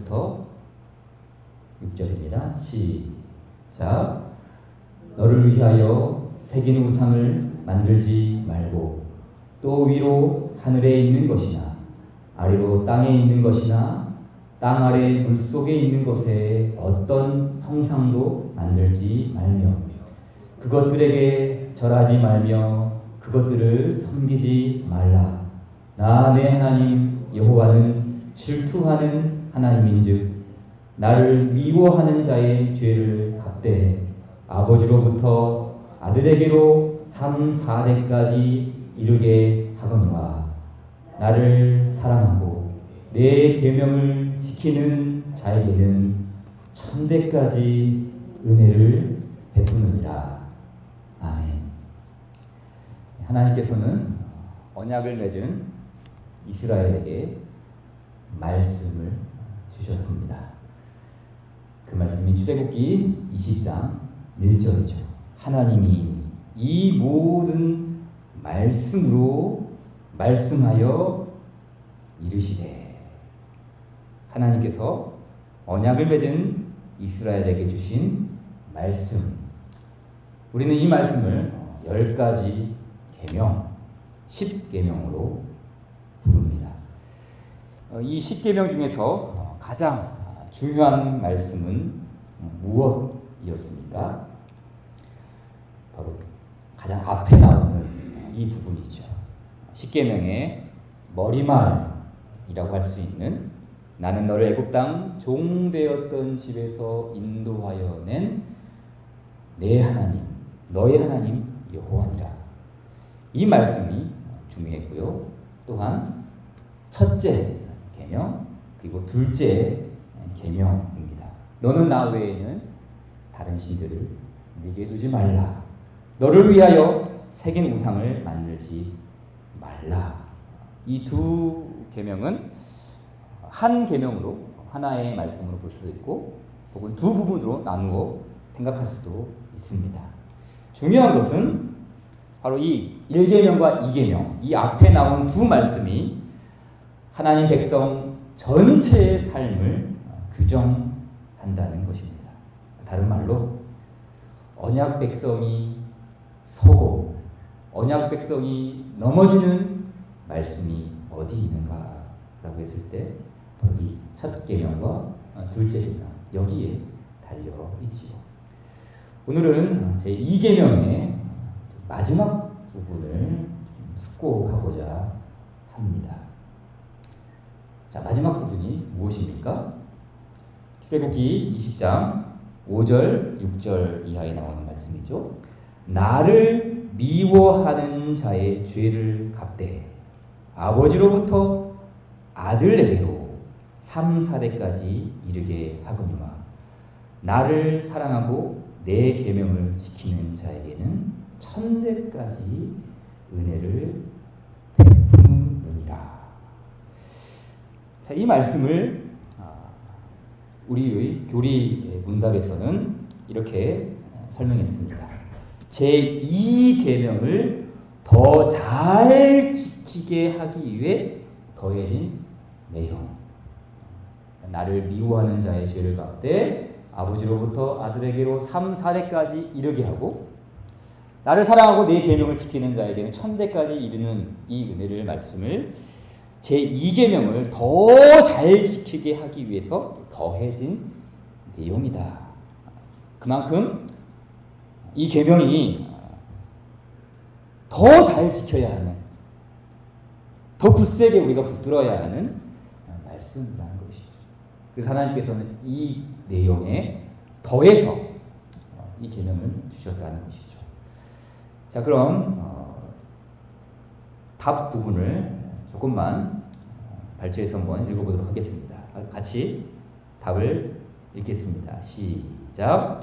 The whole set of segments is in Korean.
5절부터 6절입니다. 시작. 너를 위하여 새긴 우상을 만들지 말고 또 위로 하늘에 있는 것이나 아래로 땅에 있는 것이나 땅 아래 물속에 있는 것에 어떤 형상도 만들지 말며 그것들에게 절하지 말며 그것들을 섬기지 말라. 나 내 하나님 여호와는 질투하는 하나님인즉 나를 미워하는 자의 죄를 갚되 아버지로부터 아들에게로 3, 4대까지 이르게 하거니와 나를 사랑하고 내 계명을 지키는 자에게는 1000대까지 은혜를 베푸느니라. 아멘. 하나님께서는 언약을 맺은 이스라엘에게 말씀을 주셨습니다. 그 말씀이 출애굽기 20장 1절이죠. 하나님이 이 모든 말씀으로 말씀하여 이르시되, 하나님께서 언약을 맺은 이스라엘에게 주신 말씀, 우리는 이 말씀을 10가지 계명, 10계명으로 부릅니다. 이 10계명 중에서 가장 중요한 말씀은 무엇이었습니까? 바로 가장 앞에 나오는 이 부분이죠. 10계명의 머리말이라고 할 수 있는 나는 너를 애굽 땅 종되었던 집에서 인도하여 낸 내 하나님, 너의 하나님 여호와니라. 이 말씀이 중요했고요. 또한 첫째 계명, 그리고 둘째 계명입니다. 너는 나 외에는 다른 신들을 네게 두지 말라. 너를 위하여 새긴 우상을 만들지 말라. 이 두 계명은 한 계명으로, 하나의 말씀으로 볼 수도 있고 혹은 두 부분으로 나누어 생각할 수도 있습니다. 중요한 것은 바로 이 1계명과 2계명, 이 앞에 나온 두 말씀이 하나님 백성 전체의 삶을 규정한다는 것입니다. 다른 말로 언약 백성이 서고 언약 백성이 넘어지는 말씀이 어디 있는가라고 했을 때 바로 이 첫 계명과 둘째 계명, 여기에 달려 있지요. 오늘은 제 2계명의 마지막 부분을 숙고하고자 합니다. 자, 마지막 부분이 무엇입니까? 출애굽기 20장 5절, 6절 이하에 나오는 말씀이죠. 나를 미워하는 자의 죄를 갚되 아버지로부터 아들에게로 3, 4대까지 이르게 하거니와 나를 사랑하고 내 계명을 지키는 자에게는 1000대까지 은혜를 베푸느니라. 자, 이 말씀을 우리의 교리 문답에서는 이렇게 설명했습니다. 제2계명을 더 잘 지키게 하기 위해 더해진 내용. 나를 미워하는 자의 죄를 갚되 아버지로부터 아들에게로 3, 4대까지 이르게 하고 나를 사랑하고 내 계명을 지키는 자에게는 1000대까지 이르는 이 은혜를 말씀을 제2계명을 더 잘 지키게 하기 위해서 더해진 내용이다. 그만큼 이 계명이 더 잘 지켜야 하는, 더 굳세게 우리가 붙들어야 하는 말씀이라는 것이죠. 그래서 하나님께서는 이 내용에 더해서 이 계명을 주셨다는 것이죠. 자, 그럼 답 부분을 조금만 발췌해서 한번 읽어보도록 하겠습니다. 같이 답을 읽겠습니다. 시작.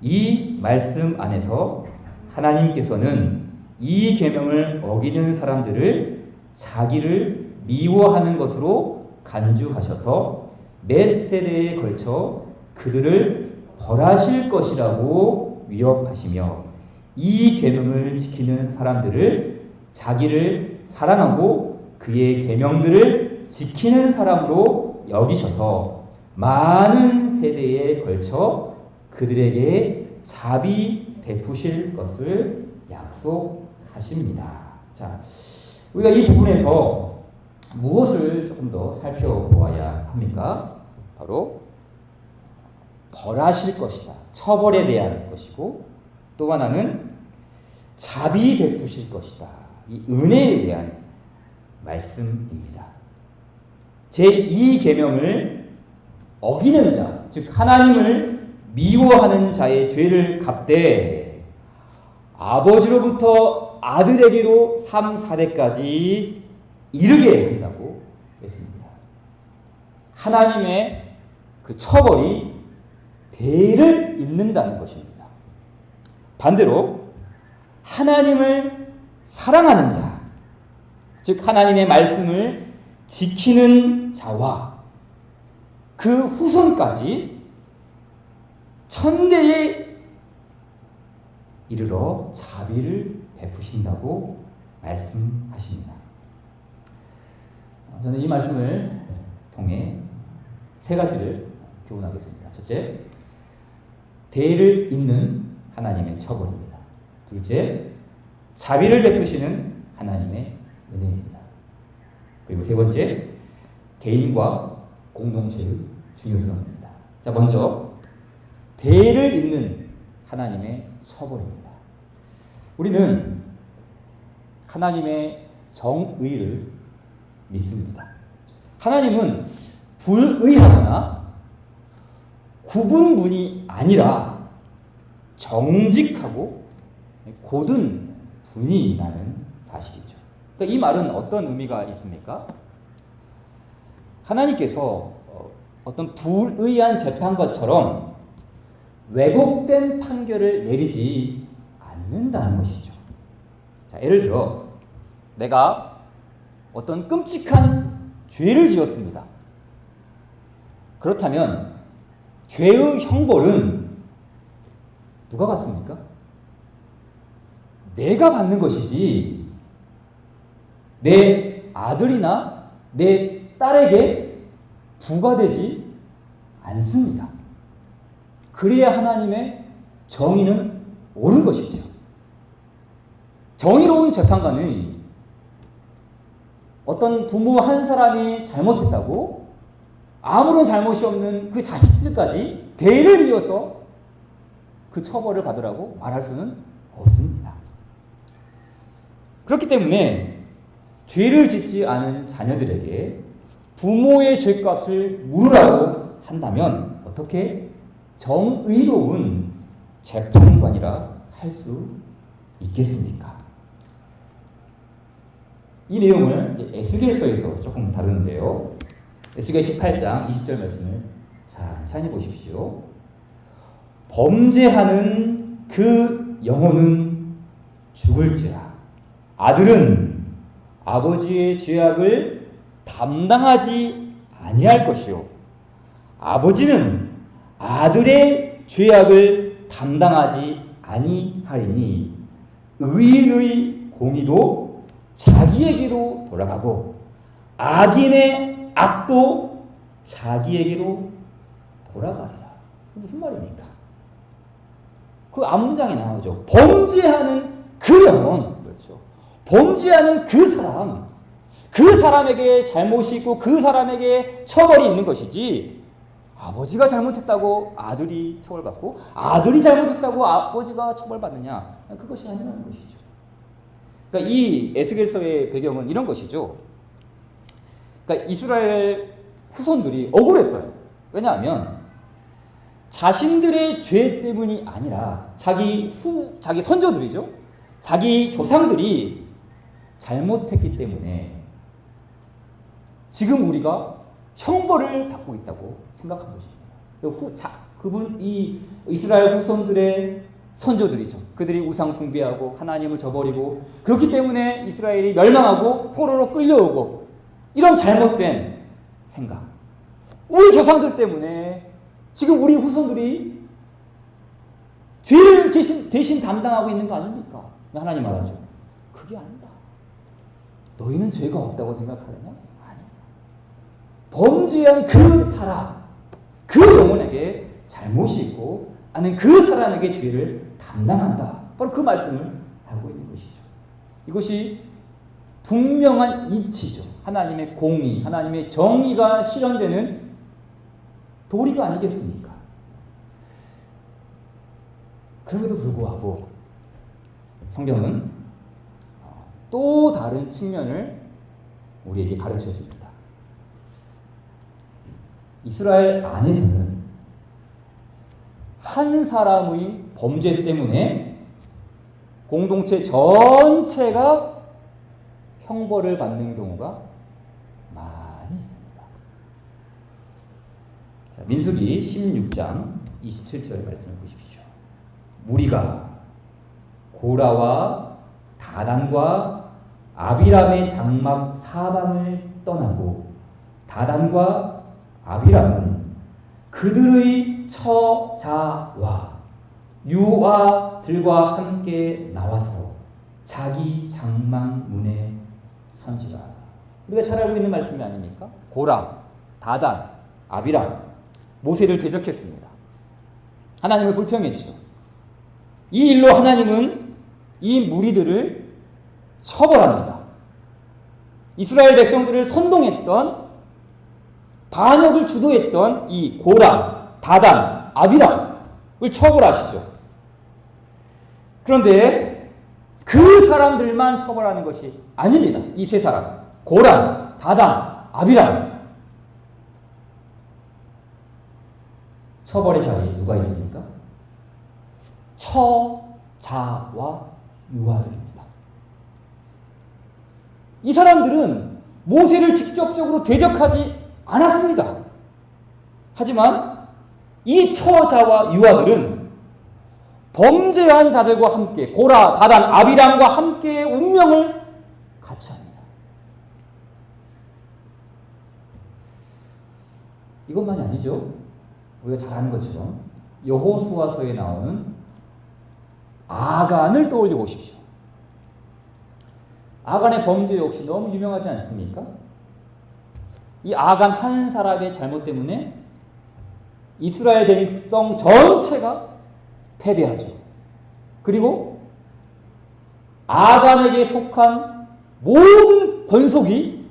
이 말씀 안에서 하나님께서는 이 계명을 어기는 사람들을 자기를 미워하는 것으로 간주하셔서 몇 세대에 걸쳐 그들을 벌하실 것이라고 위협하시며 이 계명을 지키는 사람들을 자기를 사랑하고 그의 계명들을 지키는 사람으로 여기셔서 많은 세대에 걸쳐 그들에게 자비 베푸실 것을 약속하십니다. 자, 우리가 이 부분에서 무엇을 조금 더 살펴보아야 합니까? 바로 벌하실 것이다. 처벌에 대한 것이고, 또 하나는 자비 베푸실 것이다. 이 은혜에 대한 말씀입니다. 제2계명을 어기는 자, 즉 하나님을 미워하는 자의 죄를 갚되 아버지로부터 아들에게로 3, 4대까지 이르게 한다고 했습니다. 하나님의 그 처벌이 대를 잇는다는 것입니다. 반대로 하나님을 사랑하는 자, 즉 하나님의 말씀을 지키는 자와 그 후손까지 천대에 이르러 자비를 베푸신다고 말씀하십니다. 저는 이 말씀을 통해 세 가지를 교훈하겠습니다. 첫째, 대를 잇는 하나님의 처벌입니다. 둘째, 자비를 베푸시는 하나님의 은혜입니다. 그리고 세 번째, 개인과 공동체의 중요성입니다. 자, 먼저 대를 잇는 하나님의 처벌입니다. 우리는 하나님의 정의를 믿습니다. 하나님은 불의하거나 구분분이 아니라 정직하고 고든 분이라는 사실이죠. 그러니까 이 말은 어떤 의미가 있습니까? 하나님께서 어떤 불의한 재판관처럼 왜곡된 판결을 내리지 않는다는 것이죠. 자, 예를 들어 내가 어떤 끔찍한 죄를 지었습니다. 그렇다면 죄의 형벌은 누가 받습니까? 내가 받는 것이지 내 아들이나 내 딸에게 부과되지 않습니다. 그래야 하나님의 정의는 옳은 것이죠. 정의로운 재판관은 어떤 부모 한 사람이 잘못했다고 아무런 잘못이 없는 그 자식들까지 대를 이어서 그 처벌을 받으라고 말할 수는 없습니다. 그렇기 때문에 죄를 짓지 않은 자녀들에게 부모의 죄값을 물으라고 한다면 어떻게 정의로운 재판관이라 할 수 있겠습니까? 이 내용을 에스겔서에서 조금 다루는데요. 에스겔 18장 20절 말씀을 찬찬히 보십시오. 범죄하는 그 영혼은 죽을지라. 아들은 아버지의 죄악을 담당하지 아니할 것이요 아버지는 아들의 죄악을 담당하지 아니하리니 의인의 공의도 자기에게로 돌아가고 악인의 악도 자기에게로 돌아가리라. 무슨 말입니까? 그 앞문장에 나오죠. 범죄하는 그 영혼, 그렇죠. 범죄하는 그 사람, 그 사람에게 잘못이 있고 그 사람에게 처벌이 있는 것이지 아버지가 잘못했다고 아들이 처벌받고 아들이 잘못했다고 아버지가 처벌받느냐, 그것이 아니라는 것이죠. 그러니까 이 에스겔서의 배경은 이런 것이죠. 그러니까 이스라엘 후손들이 억울했어요. 왜냐하면 자신들의 죄 때문이 아니라 자기 선조들이죠. 자기 조상들이 잘못했기 때문에 지금 우리가 형벌을 받고 있다고 생각한 것입니다. 이 이스라엘 후손들의 선조들이죠. 그들이 우상 숭배하고 하나님을 저버리고 그렇기 때문에 이스라엘이 멸망하고 포로로 끌려오고 이런 잘못된 생각. 우리 조상들 때문에 지금 우리 후손들이 죄를 대신 담당하고 있는 거 아닙니까? 하나님 말하죠. 그게 아니다. 너희는 죄가 없다고 생각하느냐? 아니야. 범죄한 그 사람, 사람에게 잘못이 있고 나는 그 사람에게 죄를 담당한다. 바로 그 말씀을 하고 있는 것이죠. 이것이 분명한 이치죠. 하나님의 공의, 하나님의 정의가 실현되는 도리가 아니겠습니까? 그럼에도 불구하고 성경은 또 다른 측면을 우리에게 가르쳐 줍니다. 이스라엘 안에서는 한 사람의 범죄 때문에 공동체 전체가 형벌을 받는 경우가 많이 있습니다. 자, 민수기 16장 27절의 말씀을 보십시오. 무리가 고라와 다단과 아비람의 장막 사방을 떠나고 다단과 아비람은 그들의 처자와 유아들과 함께 나와서 자기 장막 문에 선지라. 우리가 잘 알고 있는 말씀이 아닙니까? 고라, 다단, 아비람, 모세를 대적했습니다. 하나님을 불평했죠. 이 일로 하나님은 이 무리들을 처벌합니다. 이스라엘 백성들을 선동했던, 반역을 주도했던 이 고라, 다단, 아비람을 처벌하시죠. 그런데 그 사람들만 처벌하는 것이 아닙니다. 이 세 사람, 고라, 다단, 아비람. 처벌의 자리에 누가 있습니까? 처자와 유아들입니다. 이 사람들은 모세를 직접적으로 대적하지 않았습니다. 하지만 이 처자와 유아들은 범죄한 자들과 함께 고라, 다단, 아비람과 함께 운명을 같이 합니다. 이것만이 아니죠. 우리가 잘 아는 것처럼 여호수아서에 나오는 아간을 떠올려 보십시오. 아간의 범죄 역시 너무 유명하지 않습니까? 이 아간 한 사람의 잘못 때문에 이스라엘 백성 전체가 패배하죠. 그리고 아간에게 속한 모든 권속이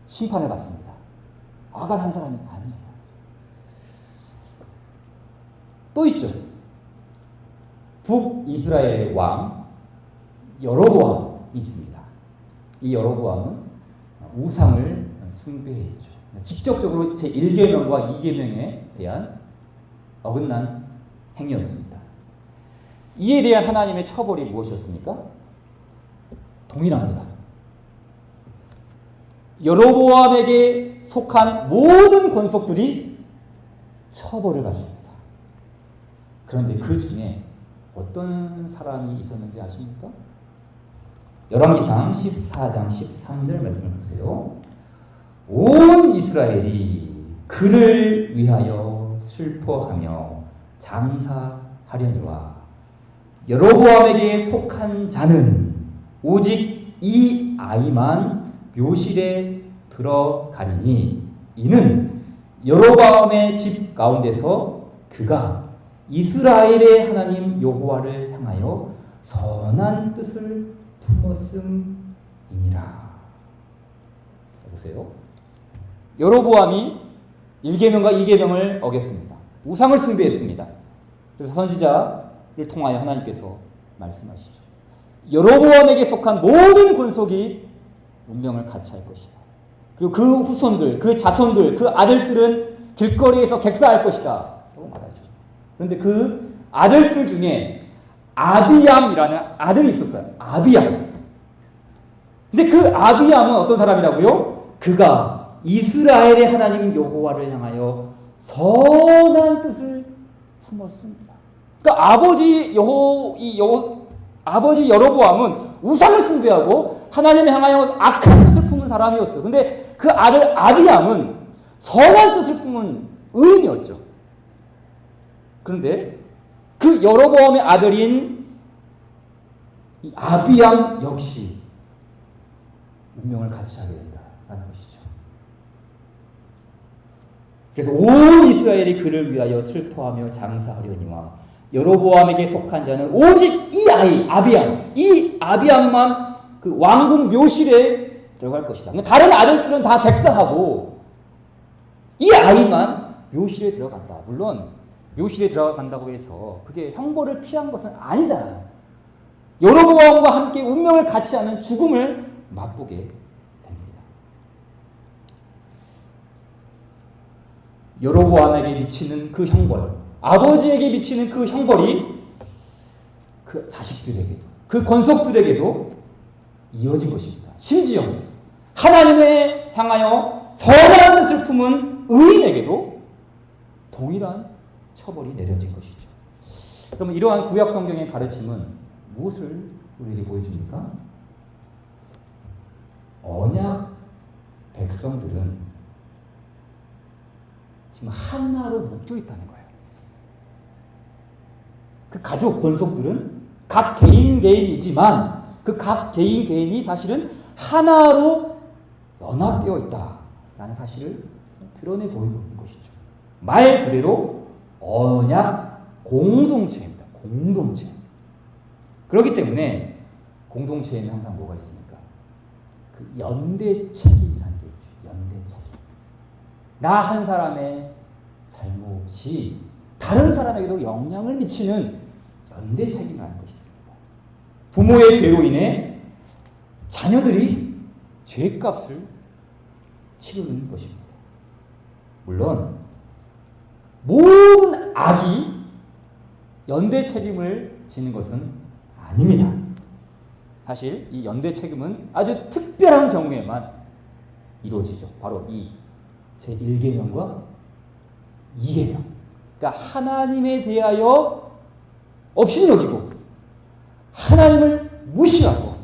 심판을 받습니다. 아간 한 사람이 아니에요. 또 있죠. 북이스라엘의 왕 여로보암이 있습니다. 이 여로보암은 우상을 숭배했죠. 직접적으로 제1계명과 2계명에 대한 어긋난 행위였습니다. 이에 대한 하나님의 처벌이 무엇이었습니까? 동일합니다. 여로보암에게 속한 모든 권속들이 처벌을 받습니다. 그런데 그 중에 어떤 사람이 있었는지 아십니까? 열왕기상 14장 13절 말씀을 보세요. 온 이스라엘이 그를 위하여 슬퍼하며 장사하려니와 여로보암에게 속한 자는 오직 이 아이만 묘실에 들어가리니 이는 여로보암의 집 가운데서 그가 이스라엘의 하나님 여호와를 향하여 선한 뜻을 품었음이니라. 보세요. 여로보암이 1계명과 2계명을 어겼습니다. 우상을 숭배했습니다. 그래서 선지자를 통하여 하나님께서 말씀하시죠. 여로보암에게 속한 모든 권속이 운명을 같이 할 것이다. 그리고 그 후손들, 그 자손들, 그 아들들은 길거리에서 객사할 것이다. 라고 말하죠. 그런데 그 아들들 중에 아비암이라는 아들이 있었어요. 아비암. 근데 그 아비암은 어떤 사람이라고요? 그가 이스라엘의 하나님 여호와를 향하여 선한 뜻을 품었습니다. 그러니까 아버지 여로보암은 우상을 숭배하고 하나님을 향하여 악한 뜻을 품은 사람이었어요. 근데 그 아들 아비암은 선한 뜻을 품은 의인이었죠. 그런데 그 여로보암의 아들인 이 아비암 역시 운명을 같이 하게 된다라는 것이죠. 그래서 온 이스라엘이 그를 위하여 슬퍼하며 장사하려니와 여로보암에게 속한 자는 오직 이 아이 아비암, 이 아비암만 그 왕궁 묘실에 들어갈 것이다. 다른 아들들은 다 객사하고 이 아이만 묘실에 들어간다. 물론 묘실에 들어간다고 해서 그게 형벌을 피한 것은 아니잖아요. 여로보암과 함께 운명을 같이 하는 죽음을 맛보게 됩니다. 여로보암에게 미치는 그 형벌, 아버지에게 미치는 그 형벌이 그 자식들에게도, 그 권속들에게도 이어진 것입니다. 심지어 하나님에 향하여 선한 슬픔은 의인에게도 동일한 처벌이 내려진 것이죠. 그러면 이러한 구약 성경의 가르침은 무엇을 우리에게 보여줍니까? 언약 백성들은 지금 하나로 묶여 있다는 거예요. 그 가족 권속들은 각 개인이지만 그 각 개인이 사실은 하나로 연합되어 있다라는 사실을 드러내 보이고 있는 것이죠. 말 그대로 언약 공동체입니다. 공동체. 그렇기 때문에 공동체에는 항상 뭐가 있습니까? 그 연대 책임이라는 게 있죠. 연대 책임. 나 한 사람의 잘못이 다른 사람에게도 영향을 미치는 연대 책임이라는 것이 있습니다. 부모의 죄로 인해 자녀들이 죄값을 치르는 것입니다. 물론 모든 악이 연대 책임을 지는 것은 아닙니다. 사실 이 연대 책임은 아주 특별한 경우에만 이루어지죠. 바로 이 제1계명과 2계명. 그러니까 하나님에 대하여 업신여기고 하나님을 무시하고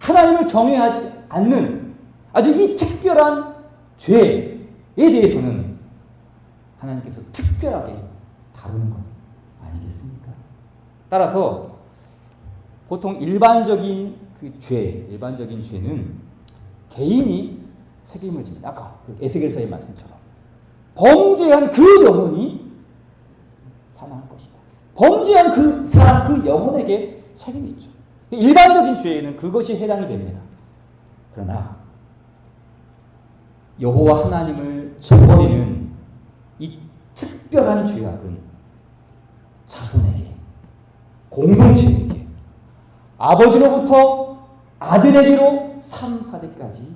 하나님을 경외하지 않는 아주 이 특별한 죄에 대해서는 하나님께서 특별하게 다루는 것 아니겠습니까? 따라서 보통 일반적인 죄는 개인이 책임을 집니다. 아까 그 에스겔서의 말씀처럼 범죄한 그 영혼이 사망할 것이다. 범죄한 그 사람, 그 영혼에게 책임이 있죠. 일반적인 죄에는 그것이 해당이 됩니다. 그러나 여호와 하나님을 저버리는 이 특별한 죄악은 자손에게, 공동체에게, 아버지로부터 아들에게로 3, 4대까지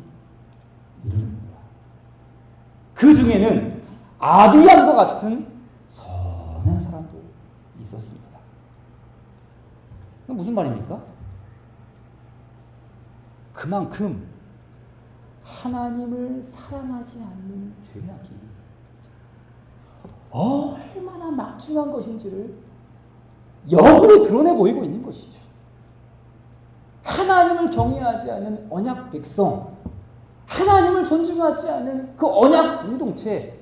이릅니다. 그 중에는 아비암과 같은 선한 사람도 있었습니다. 무슨 말입니까? 그만큼 하나님을 사랑하지 않는 죄악이 얼마나 막중한 것인지를 역으로 드러내 보이고 있는 것이죠. 하나님을 경외하지 않는 언약 백성, 하나님을 존중하지 않는 그 언약 공동체,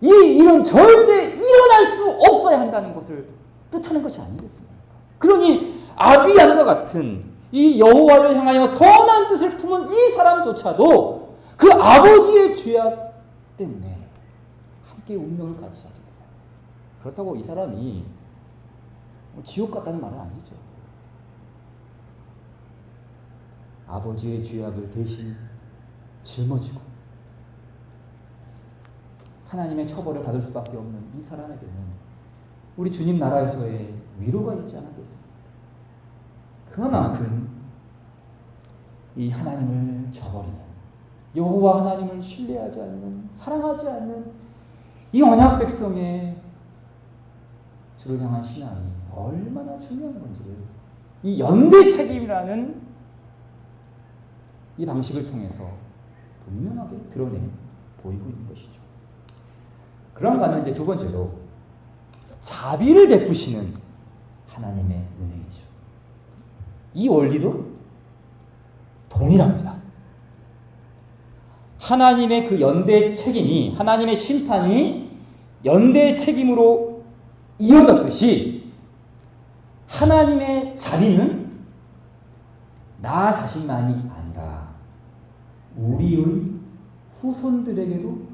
이 일은 절대 일어날 수 없어야 한다는 것을 뜻하는 것이 아니겠습니까? 그러니 아비암과 같은 이 여호와를 향하여 선한 뜻을 품은 이 사람조차도 그 아버지의 죄악 때문에 함께 운명을 같이 하게 됩니다. 그렇다고 이 사람이 지옥 같다는 말은 아니죠. 아버지의 죄악을 대신 짊어지고 하나님의 처벌을 받을 수밖에 없는 이 사람에게는 우리 주님 나라에서의 위로가 있지 않겠습니까? 그만큼 이 하나님을 저버리는, 여호와 하나님을 신뢰하지 않는, 사랑하지 않는 이 언약 백성의 주를 향한 신앙이 얼마나 중요한 건지를 이 연대 책임이라는 이 방식을 통해서 분명하게 드러내 보이고 있는 것이죠. 그런가 하면 이제 두 번째로 자비를 베푸시는 하나님의 은혜이죠. 이 원리도 동일합니다. 하나님의 그 연대 책임이, 하나님의 심판이 연대 책임으로 이어졌듯이 하나님의 자비는 나 자신만이 아니라 우리의 후손들에게도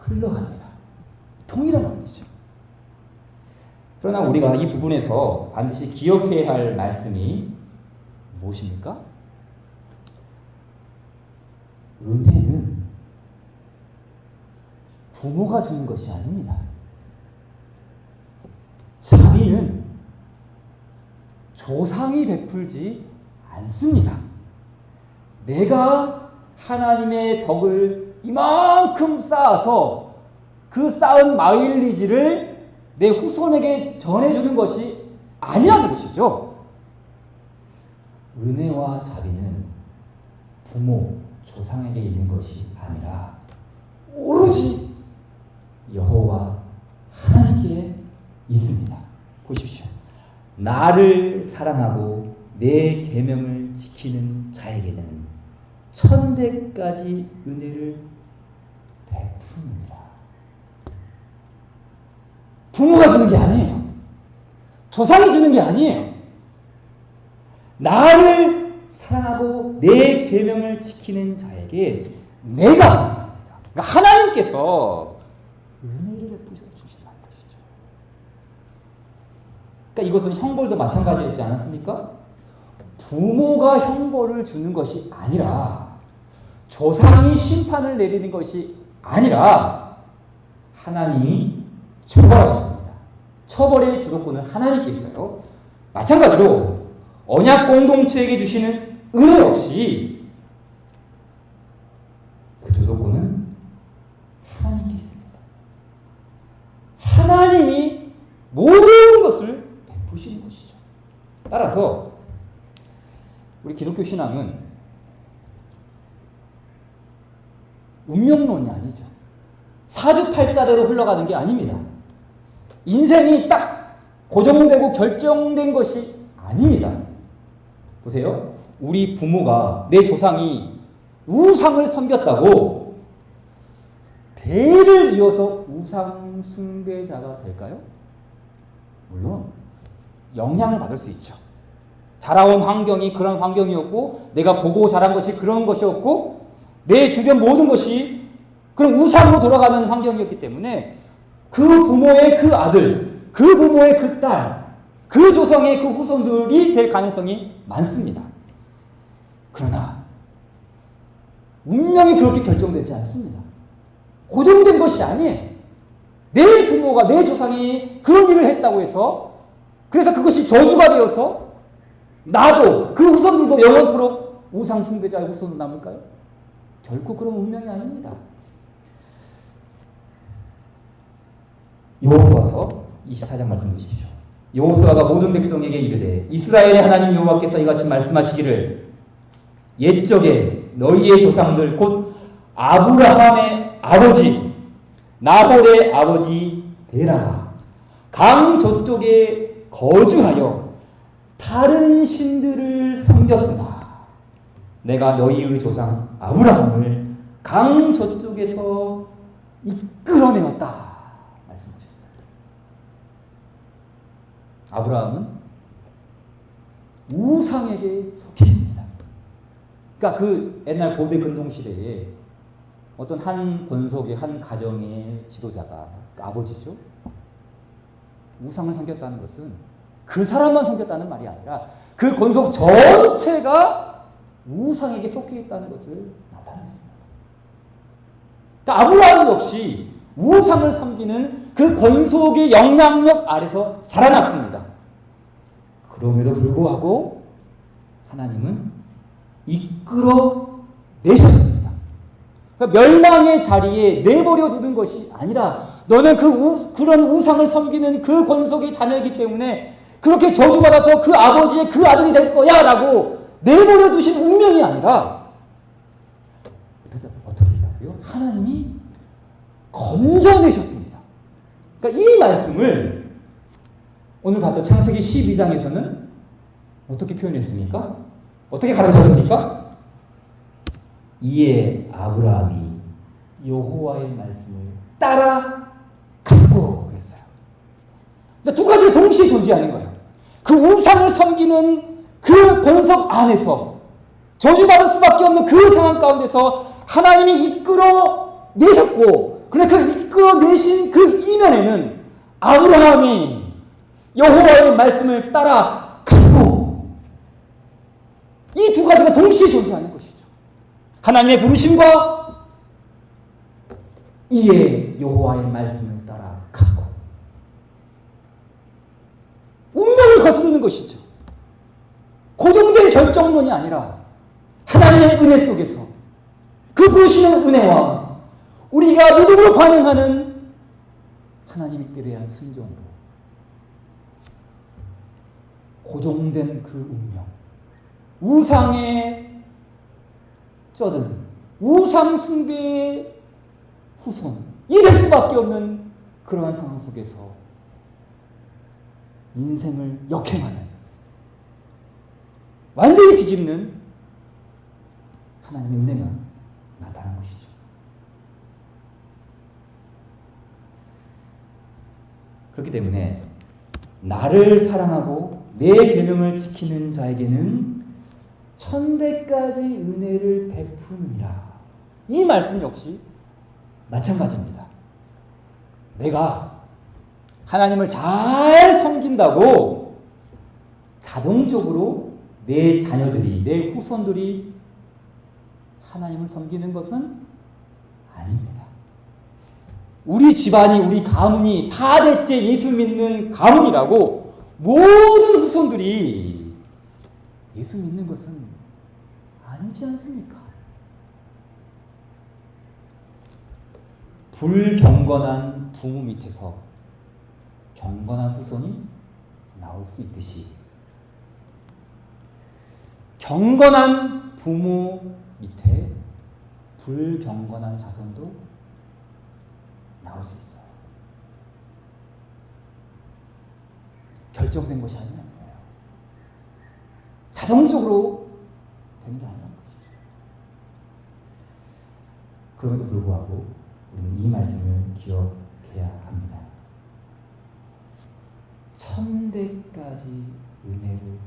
흘러갑니다. 동일한 원리죠. 그러나 우리가 이 부분에서 반드시 기억해야 할 말씀이 무엇입니까? 은혜는 부모가 주는 것이 아닙니다. 자비는 조상이 베풀지 않습니다. 내가 하나님의 덕을 이만큼 쌓아서 그 쌓은 마일리지를 내 후손에게 전해주는 것이 아니라는 것이죠. 은혜와 자비는 부모, 조상에게 있는 것이 아니라 오로지 여호와 하나님께 있습니다. 보십시오. 나를 사랑하고 내 계명을 지키는 자에게는 천대까지 은혜를 베푸느니라. 부모가 주는 게 아니에요. 조상이 주는 게 아니에요. 나를 사랑하고 내 계명을 지키는 자에게 내가, 그러니까 하나님께서 은혜를 베푸셔 주신다는 것이죠. 그러니까 이것은 형벌도 마찬가지였지 않았습니까? 부모가 형벌을 주는 것이 아니라, 조상이 심판을 내리는 것이 아니라 하나님이 처벌하셨습니다. 처벌의 주도권은 하나님께 있어요. 마찬가지로 언약 공동체에게 주시는 은혜 역시 그 주도권은 하나님께 있습니다. 하나님이 모든 것을 베푸시는 것이죠. 따라서 우리 기독교 신앙은 운명론이 아니죠. 사주팔자대로 흘러가는 게 아닙니다. 인생이 딱 고정되고 결정된 것이 아닙니다. 보세요. 우리 부모가, 내 조상이 우상을 섬겼다고 대를 이어서 우상 숭배자가 될까요? 물론 영향을 받을 수 있죠. 자라온 환경이 그런 환경이었고, 내가 보고 자란 것이 그런 것이었고, 내 주변 모든 것이 그런 우상으로 돌아가는 환경이었기 때문에 그 부모의 그 아들, 그 부모의 그 딸, 그 조상의 그 후손들이 될 가능성이 많습니다. 그러나 운명이 그렇게 결정되지 않습니다. 고정된 것이 아니에요. 내 부모가, 내 조상이 그런 일을 했다고 해서, 그래서 그것이 저주가 되어서 나도, 그 후손들도 영원토록 우상 숭배자의 후손으로 남을까요? 결코 그런 운명이 아닙니다. 여호수아서 24장 말씀 보십시오. 여호수아가 모든 백성에게 이르되 이스라엘의 하나님 여호와께서 이같이 말씀하시기를 옛적에 너희의 조상들 곧 아브라함의 아버지 나홀의 아버지 데라가 강 저쪽에 거주하여 다른 신들을 섬겼으나 내가 너희의 조상 아브라함을 강 저쪽에서 이끌어내었다 말씀하셨어요. 아브라함은 우상에게 속했습니다. 그러니까 그 옛날 고대 근동 시대에 어떤 한 권속의 한 가정의 지도자가, 그 아버지죠, 우상을 섬겼다는 것은 그 사람만 섬겼다는 말이 아니라 그 권속 전체가 우상에게 속해 있다는 것을 나타냈습니다. 그러니까 아브라함 역시 우상을 섬기는 그 권속의 영향력 아래서 자라났습니다. 그럼에도 불구하고 하나님은 이끌어내셨습니다. 그러니까 멸망의 자리에 내버려 두는 것이 아니라, 너는 그런 우상을 섬기는 그 권속의 자녀이기 때문에 그렇게 저주받아서 그 아버지의 그 아들이 될 거야 라고 내버려 두신 운명이 아니라 어떻게 했다고요? 하나님이 건져내셨습니다. 그러니까 이 말씀을 오늘 봤던 창세기 12장에서는 어떻게 표현했습니까? 어떻게 가르쳤습니까? 이에 아브라함이 여호와의 말씀을 따라갔고 그랬어요. 두 가지가 동시에 존재하는 거예요. 그 우상을 섬기는 그 권석 안에서 저주받을 수밖에 없는 그 상황 가운데서 하나님이 이끌어내셨고, 그러나 그 이끌어내신 그 이면에는 아브라함이 여호와의 말씀을 따라 갔고, 이 두 가지가 동시에 존재하는 것이죠. 하나님의 부르심과 이에 여호와의 말씀을 따라 갔고, 운명을 거스르는 것이죠. 고정된 결정론이 아니라 하나님의 은혜 속에서 그 부르시는 은혜와 우리가 믿음으로 반응하는 하나님께 대한 순종으로 고정된 그 운명, 우상에 쩌든 우상 숭배의 후손이 될 수밖에 없는 그러한 상황 속에서 인생을 역행하는, 완전히 뒤집는 하나님의 은혜가 나타난 것이죠. 그렇기 때문에 나를 사랑하고 내 계명을 지키는 자에게는 천대까지 은혜를 베푸니라. 이 말씀 역시 마찬가지입니다. 내가 하나님을 잘 섬긴다고 자동적으로 내 자녀들이, 내 후손들이 하나님을 섬기는 것은 아닙니다. 우리 집안이, 우리 가문이 4대째 예수 믿는 가문이라고 모든 후손들이 예수 믿는 것은 아니지 않습니까? 불경건한 부모 밑에서 경건한 후손이 나올 수 있듯이, 경건한 부모 밑에 불경건한 자손도 나올 수 있어요. 결정된 것이 아니라는 거예요. 자동적으로 되는 게 아니라는 것이죠. 그럼에도 불구하고 우리는 이 말씀을 기억해야 합니다. 천대까지 은혜를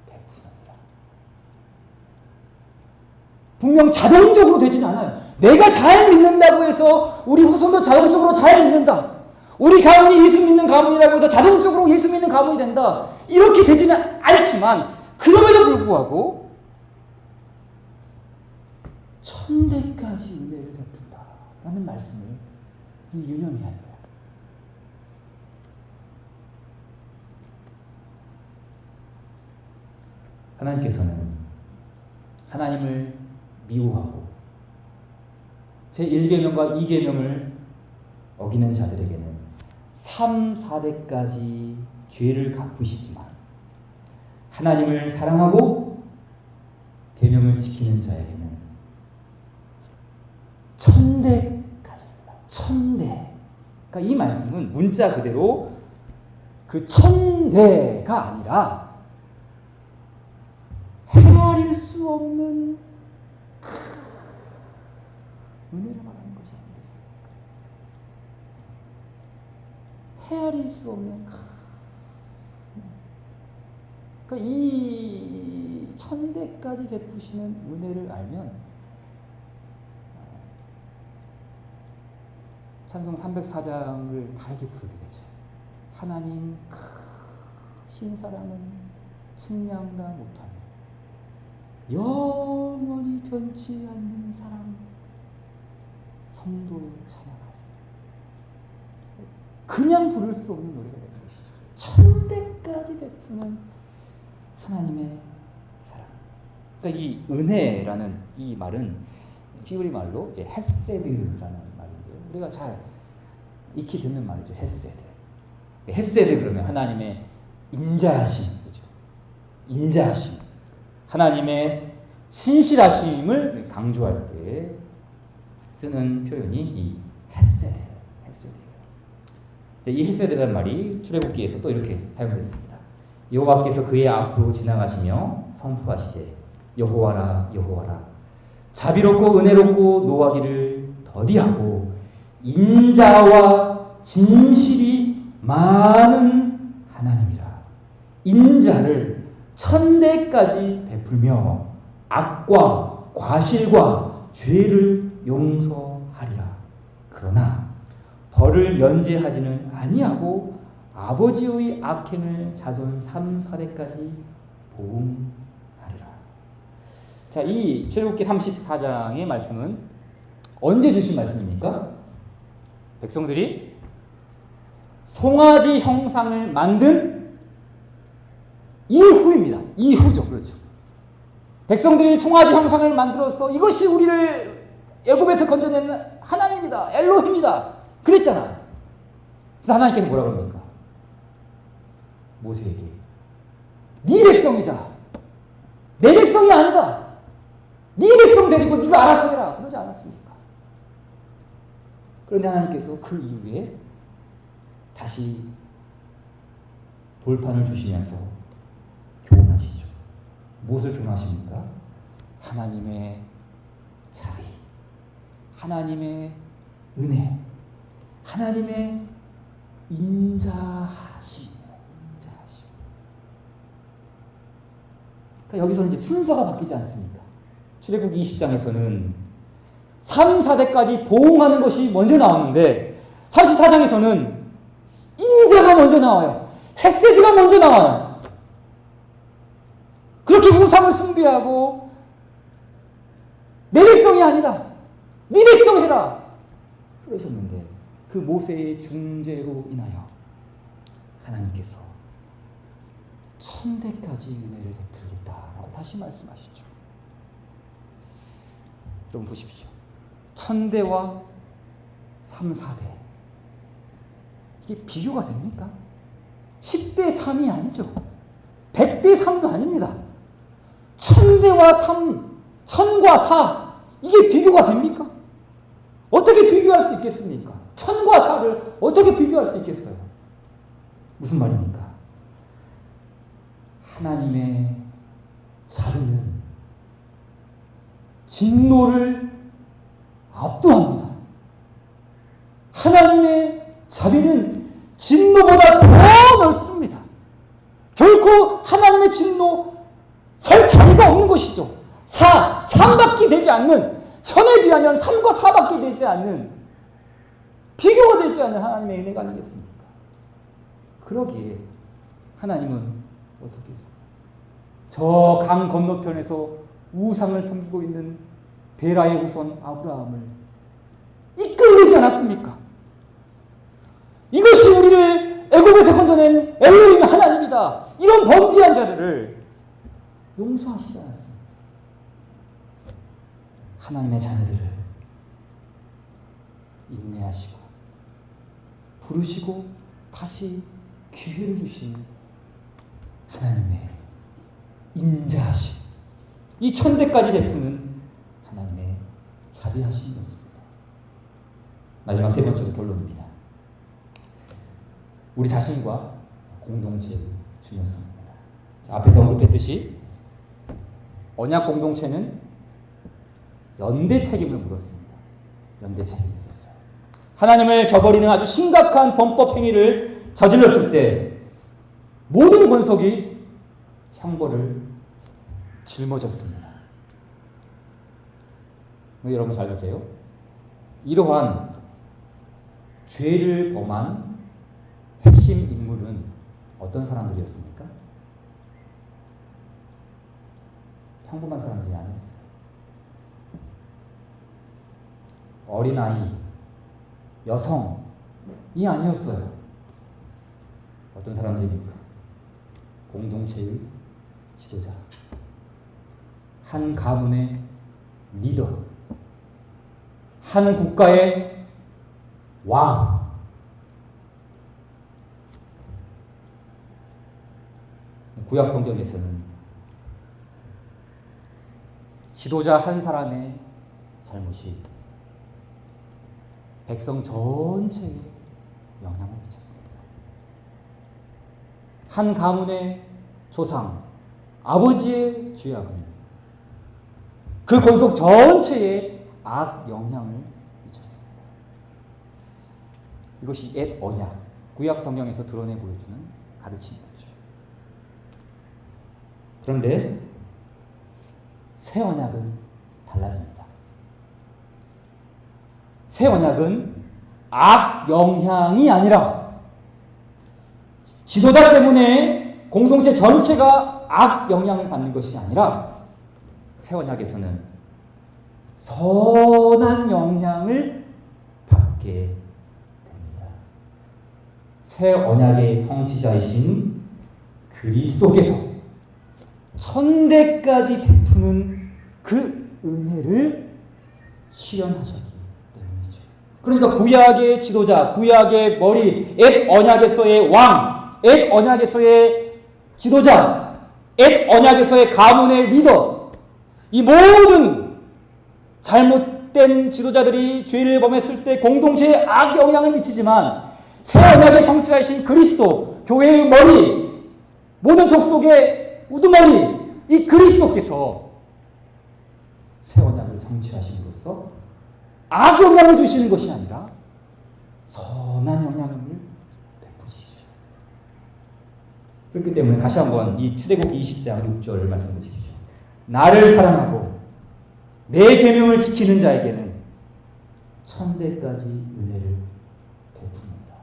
베푸는다. 분명 자동적으로 되지는 않아요. 내가 잘 믿는다고 해서 우리 후손도 자동적으로 잘 믿는다. 우리 가문이 예수 믿는 가문이라고 해서 자동적으로 예수 믿는 가문이 된다. 이렇게 되지는 않지만, 그럼에도 불구하고 천대까지 은혜를 베푼다 라는 말씀을 유념해야 합니다. 하나님께서는 하나님을 미워하고 제1계명과 2계명을 어기는 자들에게는 3, 4대까지 죄를 갚으시지만, 하나님을 사랑하고 계명을 지키는 자에게는 천대까지입니다. 천대. 그러니까 이 말씀은 문자 그대로 그 천대가 아니라 헤아릴 수 없는 은혜를 말하는 것이 아니겠습니까? 헤아릴 수 없는 그러니까 이 천대까지 베푸시는 은혜를 알면 찬송 304장을 다르게 부르게 되죠. 하나님 크신 사랑은 측량다 못하며 영원히 변치 않는 사랑 성도를 찬양하세요. 그냥 부를 수 없는 노래가 되는 것이죠. 천대까지 베푸는 하나님의 사랑. 그러니까 이 은혜라는 이 말은 히브리 말로 이제 헤세드라는 말인데요. 우리가 잘 익히 듣는 말이죠. 헤세드. 헤세드 그러면 하나님의 인자하심, 그죠? 인자하심. 하나님의 신실하심을 강조할 때 쓰는 표현이 이 헤세드예요. 이 헤세드라는 말이 출애굽기에서 또 이렇게 사용됐습니다. 여호와께서 그의 앞으로 지나가시며 선포하시되 여호와라 여호와라 자비롭고 은혜롭고 노하기를 더디하고 인자와 진실이 많은 하나님이라. 인자를 천대까지 베풀며 악과 과실과 죄를 용서하리라. 그러나 그러나 벌을 면제하지는 아니하고 아버지의 악행을 자손 3, 4대까지 보응하리라. 자, 이 출애굽기 34장의 말씀은 언제 주신 말씀입니까? 백성들이 송아지 형상을 만든 이후입니다. 이후죠. 그렇죠. 백성들이 송아지 형상을 만들어서 이것이 우리를 애굽에서 건져낸 하나님이다. 엘로힘이다. 그랬잖아. 그래서 하나님께서 뭐라 그럽니까? 모세에게 네 백성이다. 내 백성이 아니다. 네 백성 데리고 네가 알아서 해라. 그러지 않았습니까? 그런데 하나님께서 그 이후에 다시 돌판을 주시면서 교훈하시죠. 무엇을 교훈하십니까? 하나님의 자비, 하나님의 은혜, 하나님의 인자하심. 그러니까 여기서 이제 순서가 바뀌지 않습니까? 출애굽기 20장에서는 3, 4대까지 보응하는 것이 먼저 나오는데 34장에서는 인자가 먼저 나와요. 헤세드가 먼저 나와요. 그렇게 우상을 숭배하고 내 백성이 아니라 네 백성 해라 그러셨는데 그 모세의 중재로 인하여 하나님께서 1000대까지 은혜를 베풀겠다라고 다시 말씀하시죠. 좀 보십시오. 1000대와 3, 4대 이게 비교가 됩니까? 10대 3이 아니죠. 100대 3도 아닙니다. 1000대와 3, 1000과 4 이게 비교가 됩니까? 어떻게 비교할 수 있겠습니까? 1000과 4를 어떻게 비교할 수 있겠어요? 무슨 말입니까? 하나님의 자비는 진노를 압도합니다. 하나님의 자비는 진노보다 더 넓습니다. 결코 하나님의 진노 설 자리가 없는 것이죠. 3밖에 되지 않는, 1000에 비하면 3과 4밖에 되지 않는, 비교가 되지 않는 하나님의 은혜가 아니겠습니까? 그러기에 하나님은 어떻게 했어요? 저 강 건너편에서 우상을 섬기고 있는 데라의 후손 아브라함을 이끌지 않았습니까? 이것이 우리를 애굽에서 건져낸 엘로힘 하나님이다. 이런 범죄한 자들을 용서하시지 않았습니까? 하나님의 자녀들을 인내하시고 부르시고 다시 기회를 주신 하나님의 인자하심, 이 1000대까지 베푸는 하나님의 자비하신 것입니다. 마지막 세 번째 결론입니다. 우리 자신과 공동체의 중요성입니다. 자, 앞에서 언급했듯이 언약 공동체는 연대 책임을 물었습니다. 연대 책임이 있었어요. 하나님을 저버리는 아주 심각한 범법 행위를 저질렀을 때 모든 권속이 형벌을 짊어졌습니다. 여러분 잘 보세요. 이러한 죄를 범한 핵심 인물은 어떤 사람들이었습니까? 평범한 사람들이 아니었어요. 어린아이, 여성이 아니었어요. 어떤 사람들입니까? 공동체의 지도자, 한 가문의 리더, 한 국가의 왕, 구약 성경에서는 지도자 한 사람의 잘못이 백성 전체에 영향을 미쳤습니다. 한 가문의 조상, 아버지의 죄악은 그 권속 전체에 악 영향을 미쳤습니다. 이것이 옛 언약, 구약 성경에서 드러내 보여주는 가르침이죠. 그런데 새 언약은 달라집니다. 새 언약은 악 영향이 아니라 지도자 때문에 공동체 전체가 악 영향을 받는 것이 아니라 새 언약에서는 선한 영향을 받게 됩니다. 새 언약의 성취자이신 그리스도께서 천대까지 베푸는 그 은혜를 실현하셨기 때문이죠. 그러니까 구약의 지도자, 구약의 머리, 옛 언약에서의 왕, 옛 언약에서의 지도자, 옛 언약에서의 가문의 리더, 이 모든 잘못된 지도자들이 죄를 범했을 때 공동체에 악 영향을 미치지만 새 언약의 성취자이신 그리스도, 교회의 머리, 모든 족속의 우두머리, 이 그리스도께서 새 언약을 성취하심으로써 악 영향을 주시는 것이 아니라 선한 영향을 베푸시죠. 그렇기 때문에 다시 한번 이 출애굽기 20장 6절 말씀 보십시오. 나를 사랑하고 내 계명을 지키는 자에게는 천대까지 은혜를 베풉니다.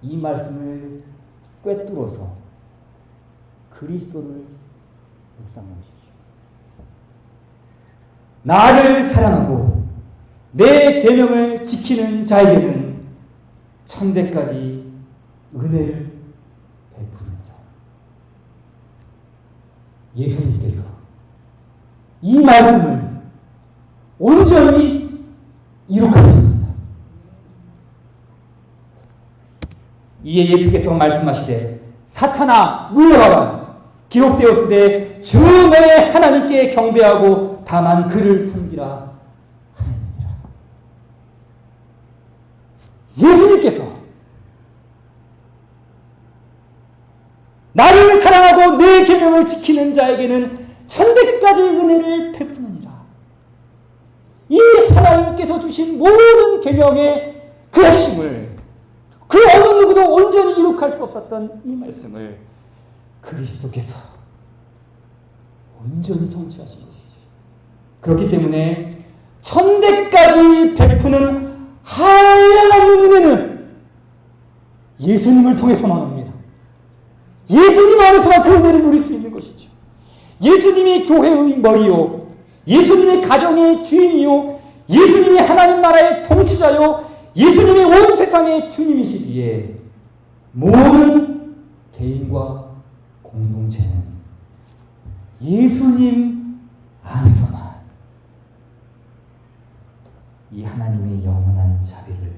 이 말씀을 꿰뚫어서 그리스도를 묵상해 보십시오. 나를 사랑하고 내 계명을 지키는 자에게는 천대까지 은혜를 베풉니다. 예수님께서 이 말씀을 온전히 이룩하셨습니다. 이에 예수께서 말씀하시되 사탄아 물러가라. 기록되었으되 주 너의 하나님께 경배하고 다만 그를 섬기라 하느니라. 예수님께서 나를 사랑하고 내 계명을 지키는 자에게는 천대까지 은혜를 베푸느니라. 이 하나님께서 주신 모든 계명의 그 핵심을, 그 어느 누구도 온전히 이룩할 수 없었던 이 말씀을 그리스도께서 온전히 성취하신 것이죠. 그렇기 때문에 천대까지 베푸는 한량없는 은혜는 예수님을 통해서만 옵니다. 예수님 안에서만 그 은혜를 누릴 수 있는 것이죠. 예수님이 교회의 머리요, 예수님이 가정의 주인이요, 예수님이 하나님 나라의 통치자요, 예수님이 온 세상의 주님이시기에 모든 개인과 공동체는 예수님 안에서만 이 하나님의 영원한 자비를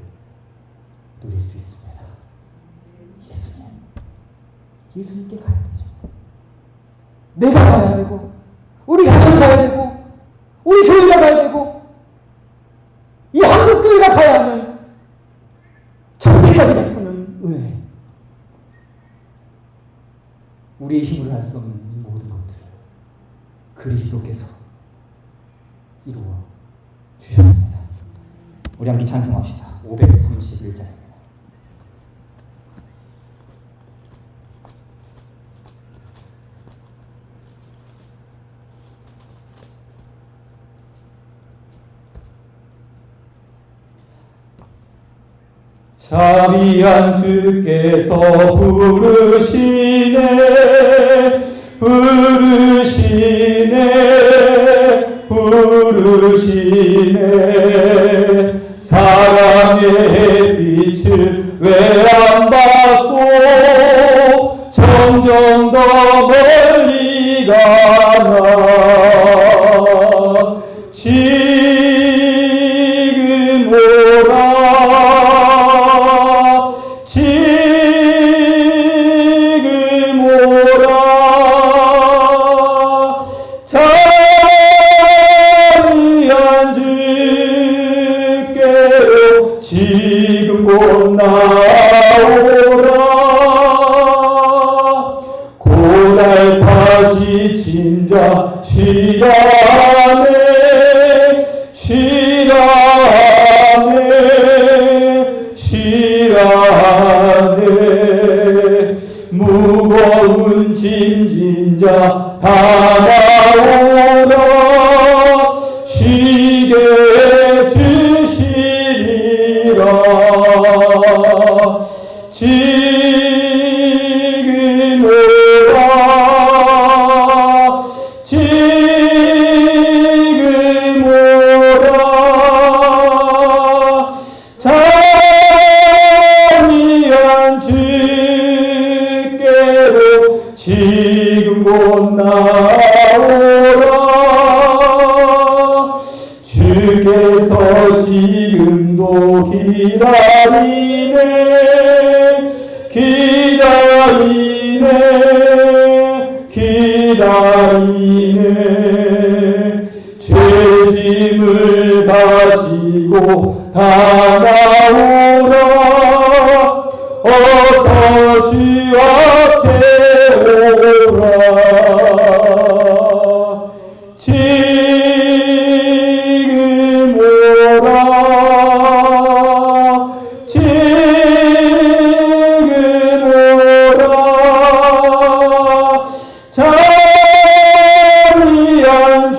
누릴 수 있습니다. 예수님께 가야 되죠. 내가 가야 되고, 우리 가정이 가야 되고, 우리 교회가 가야 되고, 이 한국교회가 가야 하는 천대까지 베푸는 은혜. 우리의 힘으로 할 수 없는 이 모든 것들을 그리스도께서 이루어 주셨습니다. 우리 함께 찬송합시다. 531장입니다. 자비한 주께서 부르시네 사랑의 빛을 왜 안 받고 점점 더 멀리 가나 지금 오라 지금 곧 나오라 고달파지 진자 쉬라네 무거운 짐 진자 다 나오라 쉬게 주시리라 지금 오라 지금 오라 자비한 주께로 지금 곧 나오라 주께서 지금도 기다리네 죄짐을 가지고 다가오라 어서 주 앞에 오라 지금 오라 지금 오라 자비한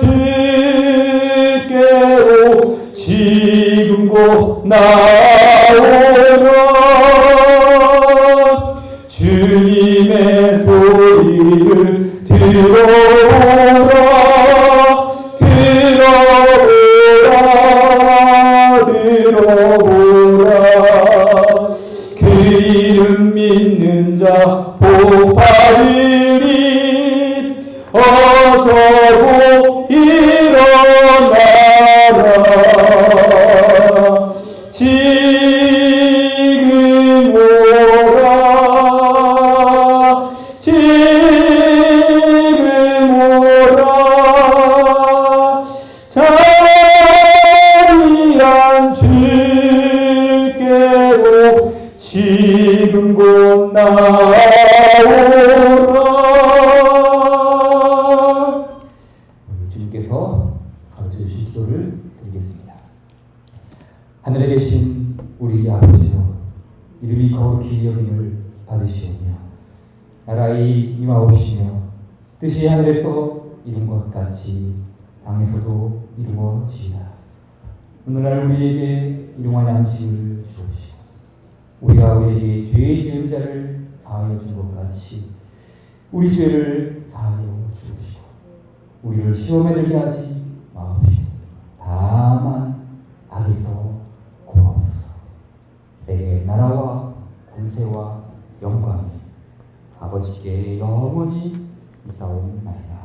주께로 지금 곧 나오라 주님의 소리를 들어오라 그 이름 믿는 자 복 받으리 어서 곧 일어나라 지금 오라 지금 오라 자비한 주께로 지금 곧 나오라 주님께서 가르쳐주신 기도를 드리겠습니다. 하늘에 계신 우리 아버지여 이름이 거룩히 여김을 받으시오며 나라의 임하옵시며 뜻이 하늘에서 이룬 것 같이 땅에서도 이루어지이다. 오늘날 우리에게 일용할 양식을 주옵시고 우리가 우리에게 죄 지은 자를 사하여 준 것 같이 우리 죄를 사하여 주옵시고 우리를 시험에 들게 하지 마옵시고 다만 악에서 구하옵소서. 내 나라와 권세와 영광이 아버지께 영원히 있사옵나이다.